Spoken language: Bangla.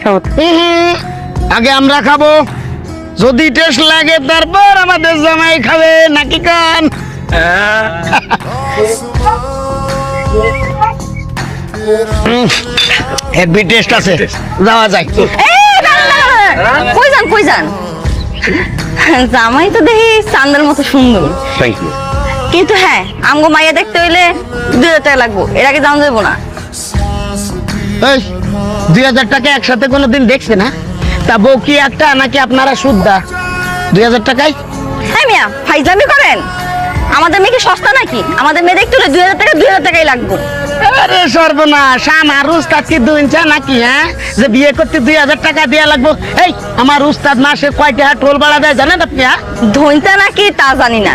খাবো। আগে আমরা খাবো, যদি টেস্ট লাগে তারপর আমাদের জামাই খাবে নাকি কান? হেভি টেস্ট আছে, যাওয়া যায়। কই যান কই যান? জামাই তো দেখি চান্দের মতো সুন্দর, থ্যাংক ইউ। কিন্তু হ্যাঁ আমগো মাইয়া দেখতে হইলে 2000 টাকা লাগবো, এর আগে জানা যাবো না। এই 2000 টাকা একসাথে কোনোদিন দেখছে না? তা বউ কি একটা নাকি আপনারা শুদ্ধা? 2000 টাকায় হ্যাঁ মিয়া ফাইজলামি করেন? আমাদের মেয়ে কি সস্তা নাকি? আমাদের মেয়ে দেখতে হলে 2000 টাকাই লাগবো। আরে সর্বনাশ, আমার উস্তাদ কি দুইঞ্চা নাকি? হ্যাঁ, যে বিয়ে করতে 2000 টাকা দেয়া লাগবো? এই আমার উস্তাদ মাসে কয় টাকা টোল ভাড়া দেয় জানেন আপনি? ধইনতা নাকি তা জানি না,